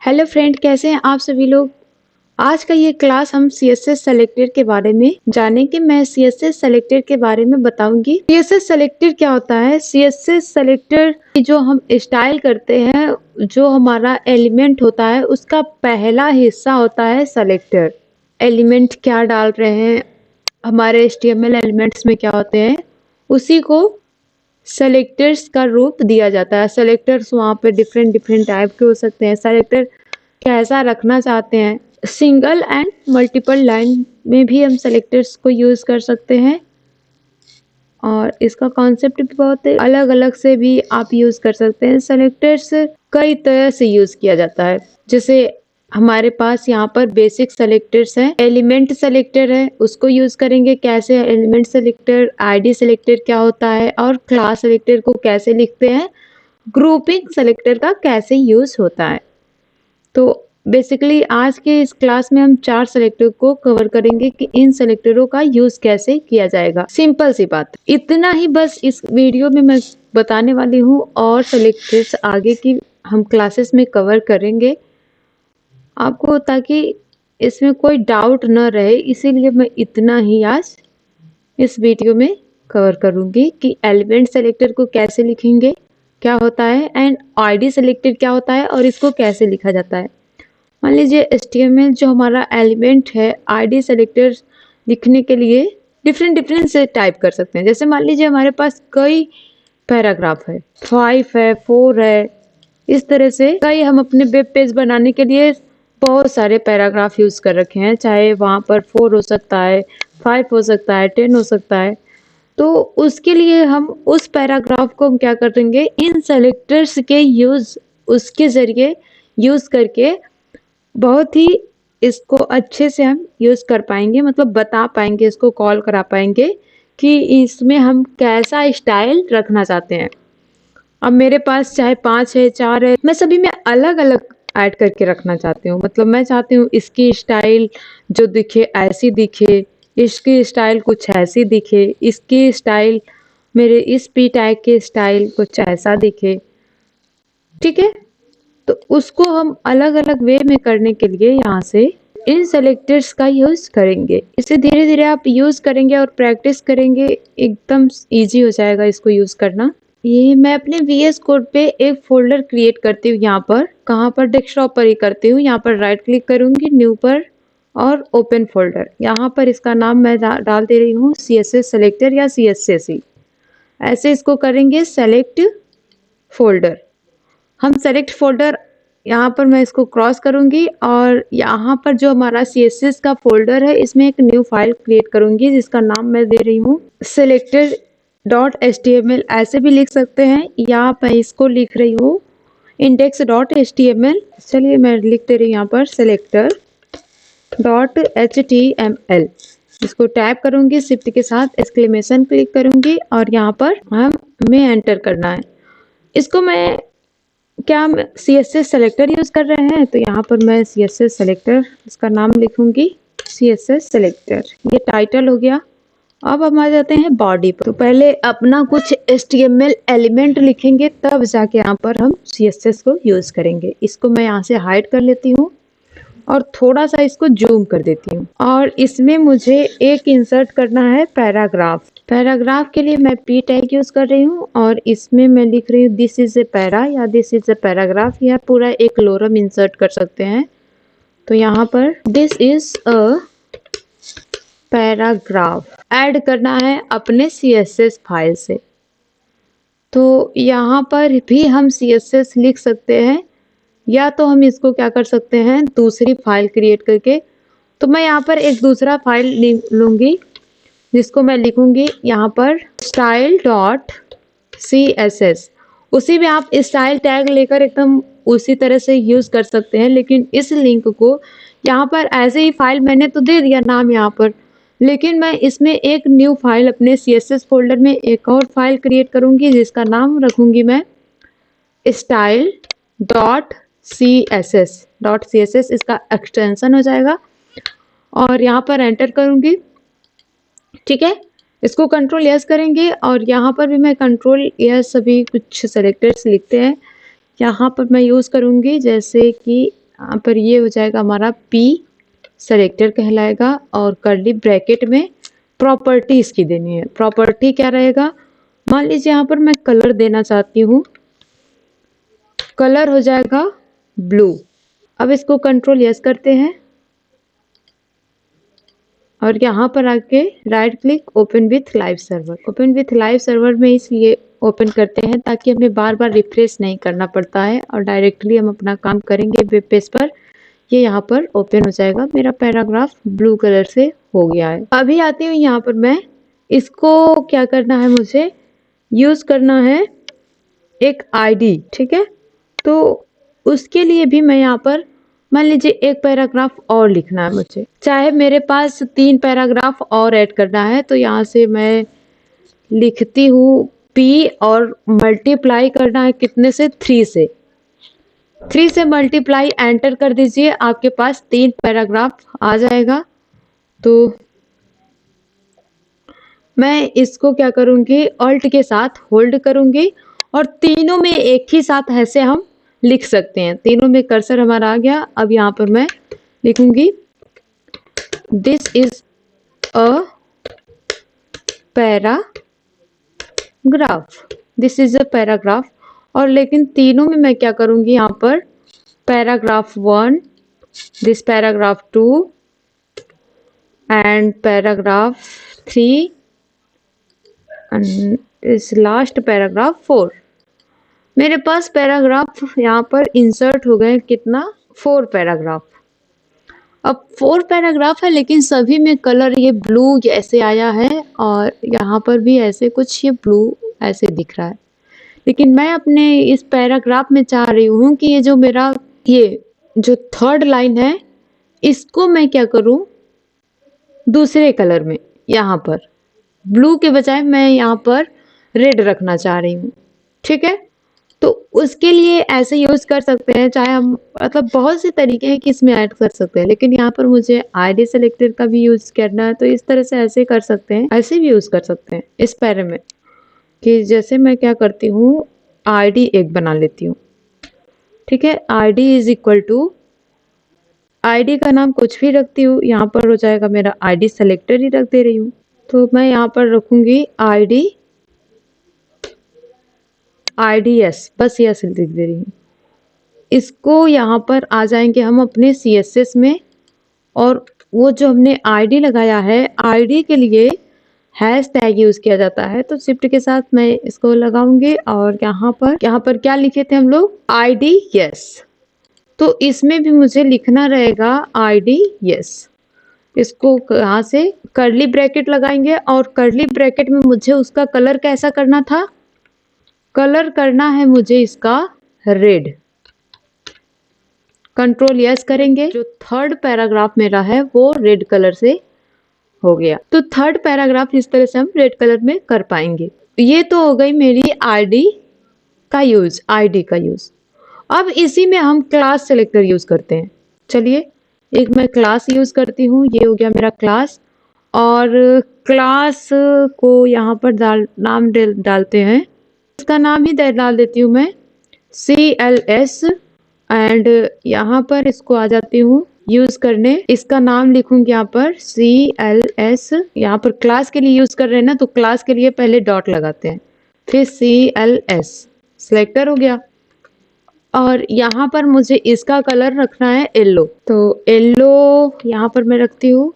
Hello friend, कैसे हैं आप सभी लोग। आज का ये क्लास हम सीएसएस सेलेक्टर के बारे में जानेंगे। मैं सीएसएस सेलेक्टर के बारे में बताऊंगी। सीएसएस सेलेक्टर क्या होता है। सीएसएस सेलेक्टर जो हम स्टाइल करते हैं, जो हमारा एलिमेंट होता है, उसका पहला हिस्सा होता है सेलेक्टर। एलिमेंट क्या डाल रहे हैं, हमारे एचटीएमएल एलिमेंट्स में क्या होते हैं, उसी को सेलेक्टर्स का रूप दिया जाता है। सेलेक्टर्स वहाँ पे डिफरेंट डिफरेंट टाइप के हो सकते हैं। सेलेक्टर कैसा रखना चाहते हैं, सिंगल एंड मल्टीपल लाइन में भी हम सेलेक्टर्स को यूज कर सकते हैं और इसका कॉन्सेप्ट भी बहुत अलग अलग से भी आप यूज कर सकते हैं। सेलेक्टर्स कई तरह से यूज किया जाता है। जैसे हमारे पास यहाँ पर बेसिक सेलेक्टर्स हैं। एलिमेंट सेलेक्टर है, उसको यूज करेंगे कैसे। एलिमेंट सेलेक्टर, आईडी सेलेक्टर क्या होता है और क्लास सेलेक्टर को कैसे लिखते हैं, ग्रुपिंग सेलेक्टर का कैसे यूज होता है। तो बेसिकली आज के इस क्लास में हम 4 सेलेक्टर को कवर करेंगे कि इन सेलेक्टरों का यूज कैसे किया जाएगा। सिंपल सी बात, इतना ही बस इस वीडियो में मैं बताने वाली हूँ और सेलेक्टर्स आगे की हम क्लासेस में कवर करेंगे आपको, ताकि इसमें कोई डाउट न रहे। इसीलिए मैं इतना ही आज इस वीडियो में कवर करूंगी कि एलिमेंट सेलेक्टर को कैसे लिखेंगे, क्या होता है, एंड आईडी सेलेक्टर क्या होता है और इसको कैसे लिखा जाता है। मान लीजिए HTML जो हमारा एलिमेंट है, आईडी सेलेक्टर लिखने के लिए डिफरेंट डिफरेंट से टाइप कर सकते हैं। जैसे मान लीजिए हमारे पास कई पैराग्राफ है, 5 है, 4 है, इस तरह से कई हम अपने वेब पेज बनाने के लिए बहुत सारे पैराग्राफ यूज कर रखे हैं। चाहे वहाँ पर 4 हो सकता है, 5 हो सकता है, 10 हो सकता है। तो उसके लिए हम उस पैराग्राफ को हम क्या कर देंगे, इन सेलेक्टर्स के यूज, उसके जरिए यूज करके बहुत ही इसको अच्छे से हम यूज कर पाएंगे, मतलब बता पाएंगे, इसको कॉल करा पाएंगे कि इसमें हम कैसा स्टाइल रखना चाहते हैं। अब मेरे पास चाहे 5 है, 4 है, मैं सभी में अलग अलग ऐड करके रखना चाहती हूँ। मतलब मैं चाहती हूँ इसकी स्टाइल जो दिखे ऐसी दिखे, इसकी स्टाइल कुछ ऐसी दिखे, इसकी स्टाइल मेरे इस पी टैग के स्टाइल कुछ ऐसा दिखे। ठीक है, तो उसको हम अलग अलग वे में करने के लिए यहाँ से इन सेलेक्टर्स का यूज करेंगे। इसे धीरे धीरे आप यूज करेंगे और प्रैक्टिस करेंगे, एकदम इजी हो जाएगा इसको यूज करना। ये मैं अपने VS कोड पे एक फोल्डर क्रिएट करती हूँ। यहाँ पर कहाँ पर, डेस्कटॉप पर ही करती हूँ। यहाँ पर राइट क्लिक करूंगी, न्यू पर, और ओपन फोल्डर। यहाँ पर इसका नाम मैं डाल दे रही हूँ CSS सेलेक्टर या CSS ही। ऐसे इसको करेंगे सेलेक्ट फोल्डर। हम सेलेक्ट फोल्डर, यहाँ पर मैं इसको क्रॉस करूंगी और यहाँ पर जो हमारा CSS का फोल्डर है, इसमें एक न्यू फाइल क्रिएट करूंगी जिसका नाम मैं दे रही हूँ selector.html। ऐसे भी लिख सकते हैं, या मैं इसको लिख रही हूँ index.html। चलिए मैं लिख दे रही हूँ यहाँ पर selector.html। इसको टाइप करूंगी, शिफ्ट के साथ एक्सक्लेमेशन क्लिक करूंगी और यहाँ पर हमें एंटर करना है। इसको मैं क्या हम CSS सेलेक्टर यूज कर रहे हैं, तो यहाँ पर मैं CSS सेलेक्टर, इसका नाम लिखूंगी CSS सेलेक्टर। ये टाइटल हो गया। अब हम आ जाते हैं बॉडी पर। तो पहले अपना कुछ HTML एलिमेंट लिखेंगे, तब जाके यहाँ पर हम CSS को यूज करेंगे। इसको मैं यहाँ से हाइड कर लेती हूँ और थोड़ा सा इसको जूम कर देती हूँ। और इसमें मुझे एक इंसर्ट करना है पैराग्राफ। पैराग्राफ के लिए मैं P टैग यूज कर रही हूँ और इसमें मैं लिख रही हूँ दिस इज ए पैरा या दिस इज ए पैराग्राफ, या पूरा एक लोरम इंसर्ट कर सकते हैं। तो यहाँ पर this is a paragraph add करना है अपने CSS फाइल से। तो यहाँ पर भी हम CSS लिख सकते हैं, या तो हम इसको क्या कर सकते हैं, दूसरी फाइल क्रिएट करके। तो मैं यहाँ पर एक दूसरा फाइल लूंगी जिसको मैं लिखूंगी यहाँ पर style.css। उसी में आप स्टाइल टैग लेकर एकदम उसी तरह से यूज कर सकते हैं, लेकिन इस लिंक को यहाँ पर ऐसे ही फाइल मैंने तो दे दिया नाम यहाँ पर, लेकिन मैं इसमें एक न्यू फाइल अपने CSS फोल्डर में एक और फाइल क्रिएट करूंगी जिसका नाम रखूंगी मैं style.css। इसका एक्सटेंशन हो जाएगा और यहाँ पर एंटर करूंगी। ठीक है, इसको कंट्रोल यस करेंगे और यहाँ पर भी मैं कंट्रोल यस, सभी कुछ सेलेक्टर्स लिखते हैं। यहाँ पर मैं यूज करूंगी जैसे कि यहाँ पर ये हो जाएगा हमारा पी सेलेक्टर कहलाएगा, और कर्ली ब्रैकेट में प्रॉपर्टी इसकी देनी है। प्रॉपर्टी क्या रहेगा, मान लीजिए यहाँ पर मैं कलर देना चाहती हूँ, कलर हो जाएगा ब्लू। अब इसको कंट्रोल यस करते हैं और यहाँ पर आके right click open with live server. Open with live server में इसलिए ओपन करते हैं ताकि हमें बार बार रिफ्रेश नहीं करना पड़ता है और डायरेक्टली हम अपना काम करेंगे वेब पेज पर। ये यहाँ पर ओपन हो जाएगा, मेरा पैराग्राफ ब्लू कलर से हो गया है। अभी आती हूँ यहाँ पर मैं इसको क्या करना है, मुझे यूज करना है एक आईडी, ठीक है। तो उसके लिए भी मैं यहाँ पर मान लीजिए एक पैराग्राफ और लिखना है मुझे, चाहे मेरे पास 3 पैराग्राफ और ऐड करना है, तो यहाँ से मैं लिखती हूँ पी और मल्टीप्लाई करना है कितने से, 3 से। 3 से मल्टीप्लाई एंटर कर दीजिए, आपके पास 3 पैराग्राफ आ जाएगा। तो मैं इसको क्या करूँगी, ऑल्ट के साथ होल्ड करूँगी और तीनों में एक ही साथ ऐसे हम लिख सकते हैं। तीनों में कर्सर हमारा आ गया। अब यहाँ पर मैं लिखूंगी this is a paragraph, this is a paragraph. और लेकिन तीनों में मैं क्या करूंगी, यहाँ पर paragraph 1, this paragraph 2 and paragraph 3 and इस लास्ट पैराग्राफ 4। मेरे पास पैराग्राफ यहाँ पर इंसर्ट हो गए, कितना, 4 पैराग्राफ। अब 4 पैराग्राफ है लेकिन सभी में कलर ये ब्लू ऐसे आया है और यहाँ पर भी ऐसे कुछ ये ब्लू ऐसे दिख रहा है। लेकिन मैं अपने इस पैराग्राफ में चाह रही हूँ कि ये जो मेरा ये जो 3rd लाइन है इसको मैं क्या करूँ, दूसरे कलर में, यहाँ पर ब्लू के बजाय मैं यहाँ पर रेड रखना चाह रही हूँ, ठीक है। तो उसके लिए ऐसे यूज कर सकते हैं, चाहे हम मतलब बहुत से तरीके हैं कि इसमें ऐड कर सकते हैं, लेकिन यहाँ पर मुझे आईडी सेलेक्टर का भी यूज करना है, तो इस तरह से ऐसे कर सकते हैं, ऐसे भी यूज कर सकते हैं इस पैरे में। कि जैसे मैं क्या करती हूँ, आईडी एक बना लेती हूँ, ठीक है। ID is equal to, ID का नाम कुछ भी रखती हूँ, यहाँ पर हो जाएगा मेरा आईडी सेलेक्टर ही रख दे रही हूँ। तो मैं यहाँ पर रखूंगी IDS, बस यस लिख दे रही हूँ। इसको यहाँ पर आ जाएंगे हम अपने CSS में, और वो जो हमने आईडी लगाया है, आईडी के लिए हैश टैग यूज किया जाता है। तो शिफ्ट के साथ मैं इसको लगाऊंगी और यहाँ पर क्या लिखे थे हम लोग, IDS। तो इसमें भी मुझे लिखना रहेगा IDS। इसको यहाँ से कर्ली ब्रैकेट लगाएंगे और कर्ली ब्रैकेट में मुझे उसका कलर कैसा करना था, कलर करना है मुझे इसका रेड। कंट्रोल यस करेंगे, जो 3rd पैराग्राफ मेरा है वो रेड कलर से हो गया। तो 3rd पैराग्राफ इस तरह से हम रेड कलर में कर पाएंगे। ये तो हो गई मेरी आईडी का यूज। अब इसी में हम क्लास सेलेक्टर यूज करते हैं। चलिए एक मैं क्लास यूज करती हूँ, ये हो गया मेरा क्लास। और क्लास को यहाँ पर नाम डालते हैं, इसका नाम ही डाल देती हूँ मैं CLS। एंड यहाँ पर इसको आ जाती हूँ यूज करने, इसका नाम लिखूंगी यहाँ पर CLS। यहाँ पर क्लास के लिए यूज कर रहे हैं ना, तो क्लास के लिए पहले डॉट लगाते हैं, फिर CLS, सिलेक्टर हो गया। और यहाँ पर मुझे इसका कलर रखना है येलो, तो येलो यहाँ पर मैं रखती हूँ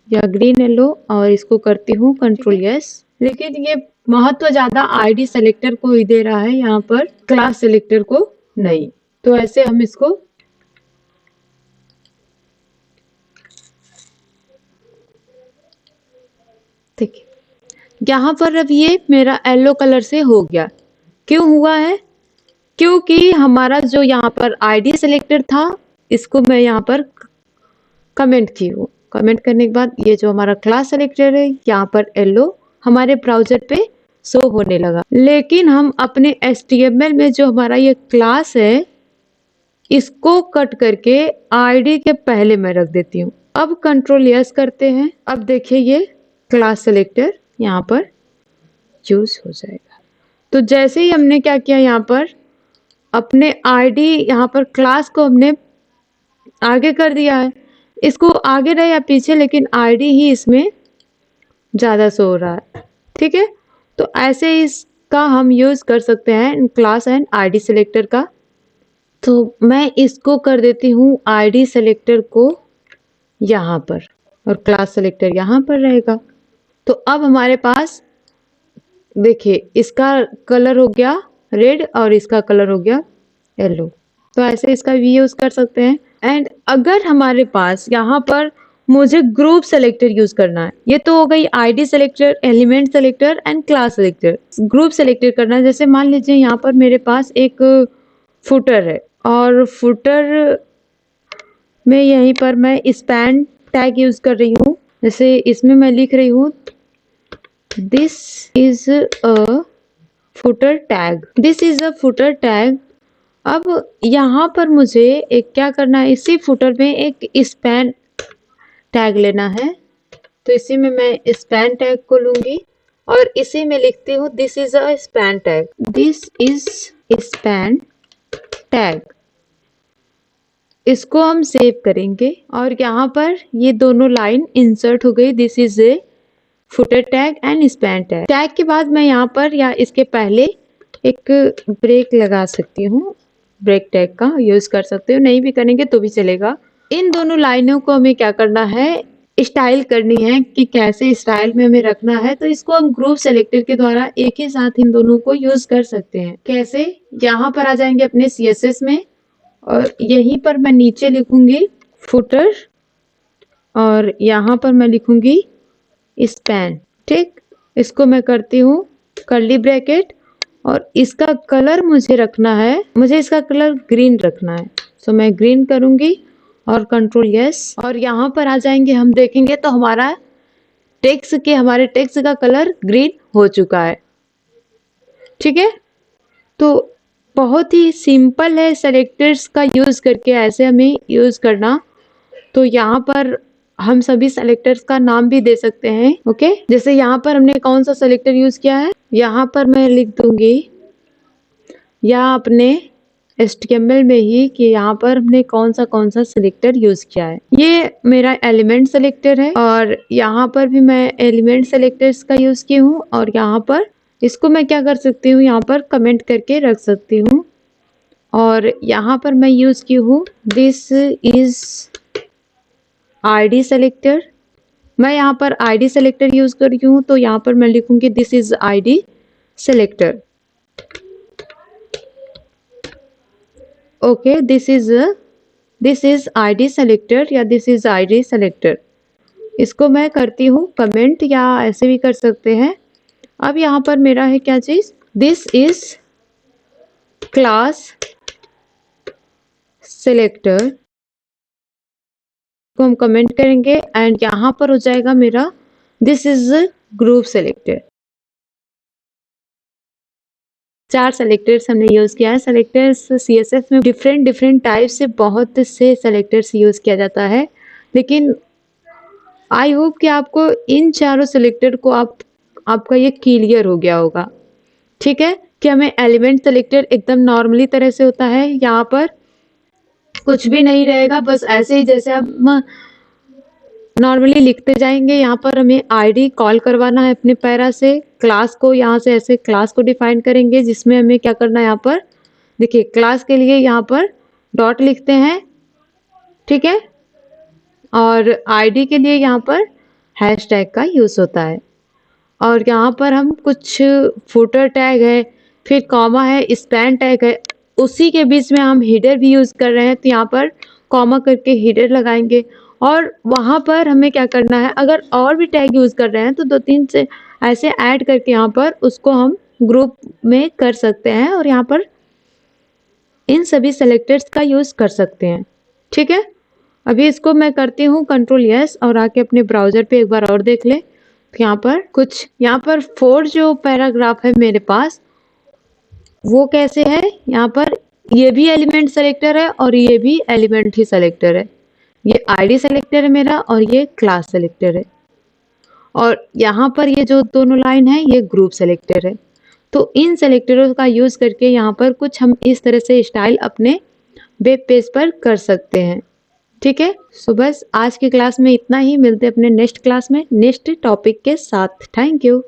या ग्रीन येलो, और इसको करती हूँ कंट्रोल यस। लेकिन ये महत्व ज्यादा आईडी सेलेक्टर को ही दे रहा है, यहाँ पर क्लास सेलेक्टर को नहीं। तो ऐसे हम इसको देखिए, यहाँ पर अब ये मेरा येलो कलर से हो गया। क्यों हुआ है, क्योंकि हमारा जो यहाँ पर आईडी सेलेक्टर था इसको मैं यहाँ पर कमेंट की हूँ। कमेंट करने के बाद ये जो हमारा क्लास सेलेक्टर है यहाँ पर येलो हमारे ब्राउजर पे शो होने लगा। लेकिन हम अपने HTML में जो हमारा ये क्लास है इसको कट करके आईडी के पहले मैं रख देती हूँ। अब कंट्रोल यस करते हैं, अब देखिए ये क्लास सेलेक्टर यहाँ पर यूज हो जाएगा। तो जैसे ही हमने क्या किया, यहाँ पर अपने आईडी यहाँ पर क्लास को हमने आगे कर दिया है, इसको आगे रहे या पीछे, लेकिन आईडी ही इसमें ज़्यादा शो हो रहा है। ठीक है, तो ऐसे इसका हम यूज़ कर सकते हैं क्लास एंड आईडी सेलेक्टर का। तो मैं इसको कर देती हूँ आईडी सेलेक्टर को यहाँ पर, और क्लास सेलेक्टर यहाँ पर रहेगा। तो अब हमारे पास देखिए इसका कलर हो गया रेड और इसका कलर हो गया येलो। तो ऐसे इसका भी यूज़ कर सकते हैं। एंड अगर हमारे पास यहाँ पर मुझे ग्रुप सेलेक्टर यूज़ करना है, ये तो हो गई ID selector, element selector and class selector. Group selector करना है, जैसे मान लीजिए यहाँ पर मेरे पास एक फुटर है और फुटर में यहीं पर मैं स्पैन टैग यूज़ कर रही हूँ। जैसे इसमें मैं लिख रही हूँ this is a footer tag, this is a footer tag. अब यहाँ पर मुझे एक क्या करना है, इसी फुटर में एक स्पैन टैग लेना है। तो इसी में मैं स्पैन टैग को लूंगी और इसी में लिखती हूँ this is a span tag, this is span tag. इसको हम सेव करेंगे और यहाँ पर ये दोनों लाइन इंसर्ट हो गई, this is a footer tag and span tag. Tag के बाद मैं यहाँ पर या इसके पहले एक ब्रेक लगा सकती हूँ, ब्रेक टैग का यूज कर सकते हो, नहीं भी करेंगे तो भी चलेगा। इन दोनों लाइनों को हमें क्या करना है, स्टाइल करनी है कि कैसे स्टाइल में हमें रखना है। तो इसको हम ग्रुप सेलेक्टर के द्वारा एक ही साथ इन दोनों को यूज कर सकते हैं। कैसे, यहाँ पर आ जाएंगे अपने CSS में और यहीं पर मैं नीचे लिखूंगी फुटर और यहाँ पर मैं लिखूंगी स्पैन। ठीक, इसको मैं करती हूँ कर्ली ब्रैकेट और इसका कलर मुझे रखना है, मुझे इसका कलर ग्रीन रखना है। सो मैं ग्रीन करूंगी और कंट्रोल यस, और यहाँ पर आ जाएंगे, हम देखेंगे तो हमारे टेक्स्ट का कलर ग्रीन हो चुका है। ठीक है, तो बहुत ही सिंपल है सेलेक्टर्स का यूज करके ऐसे हमें यूज करना। तो यहाँ पर हम सभी सेलेक्टर्स का नाम भी दे सकते हैं। ओके, जैसे यहाँ पर हमने कौन सा सेलेक्टर यूज किया है, यहाँ पर मैं लिख दूंगी या अपने HTML में ही कि यहाँ पर हमने कौन सा सिलेक्टर यूज किया है। ये मेरा एलिमेंट सेलेक्टर है और यहाँ पर भी मैं एलिमेंट सेलेक्टर्स का यूज की हूँ और यहाँ पर इसको मैं क्या कर सकती हूँ, यहाँ पर कमेंट करके रख सकती हूँ। और यहाँ पर मैं यूज की हूँ दिस इज आईडी सेलेक्टर। मैं यहाँ पर आईडी सेलेक्टर यूज कर रही हूँ, तो यहाँ पर मैं लिखूंगी this is ID selector. Okay, this is ID selector या दिस इज आईडी सेलेक्टर। इसको मैं करती हूँ कमेंट या ऐसे भी कर सकते हैं। अब यहाँ पर मेरा है क्या चीज, दिस इज क्लास सेलेक्टर को हम कमेंट करेंगे एंड यहाँ पर हो जाएगा मेरा this is group selector. 4 selectors हमने यूज किया है। सेलेक्टर्स CSS में डिफरेंट टाइप से बहुत से सेलेक्टर्स यूज किया जाता है, लेकिन आई होप कि आपको इन चारों सेलेक्टर को आपका ये क्लियर हो गया होगा। ठीक है, कि हमें एलिमेंट सेलेक्टर एकदम नॉर्मली तरह से होता है, यहाँ पर कुछ भी नहीं रहेगा, बस ऐसे ही जैसे हम नॉर्मली लिखते जाएंगे। यहाँ पर हमें आईडी कॉल करवाना है अपने पैरा से, क्लास को यहाँ से ऐसे क्लास को डिफाइन करेंगे, जिसमें हमें क्या करना है, यहाँ पर देखिए क्लास के लिए यहाँ पर डॉट लिखते हैं। ठीक है, और आईडी के लिए यहाँ पर हैशटैग का यूज होता है। और यहाँ पर हम कुछ फुटर टैग है, फिर कॉमा है, स्पैन टैग है, उसी के बीच में हम हिडर भी यूज कर रहे हैं, तो यहाँ पर कॉमा करके हिडर लगाएंगे। और वहाँ पर हमें क्या करना है, अगर और भी टैग यूज कर रहे हैं तो 2-3 से ऐसे ऐड करके यहाँ पर उसको हम ग्रुप में कर सकते हैं और यहाँ पर इन सभी सेलेक्टर्स का यूज कर सकते हैं। ठीक है, अभी इसको मैं करती हूँ कंट्रोल यस और आके अपने ब्राउजर पे एक बार और देख ले। तो यहाँ पर 4 जो पैराग्राफ है मेरे पास, वो कैसे है, यहाँ पर ये भी एलिमेंट सेलेक्टर है और ये भी एलिमेंट ही सेलेक्टर है। ये आईडी सेलेक्टर है मेरा और ये क्लास सेलेक्टर है, और यहाँ पर ये जो दोनों लाइन है ये ग्रुप सेलेक्टर है। तो इन सेलेक्टरों का यूज करके यहाँ पर कुछ हम इस तरह से स्टाइल अपने वेब पेज पर कर सकते हैं। ठीक है, सो बस आज की क्लास में इतना ही। मिलते हैं अपने नेक्स्ट क्लास में नेक्स्ट टॉपिक के साथ। Thank you.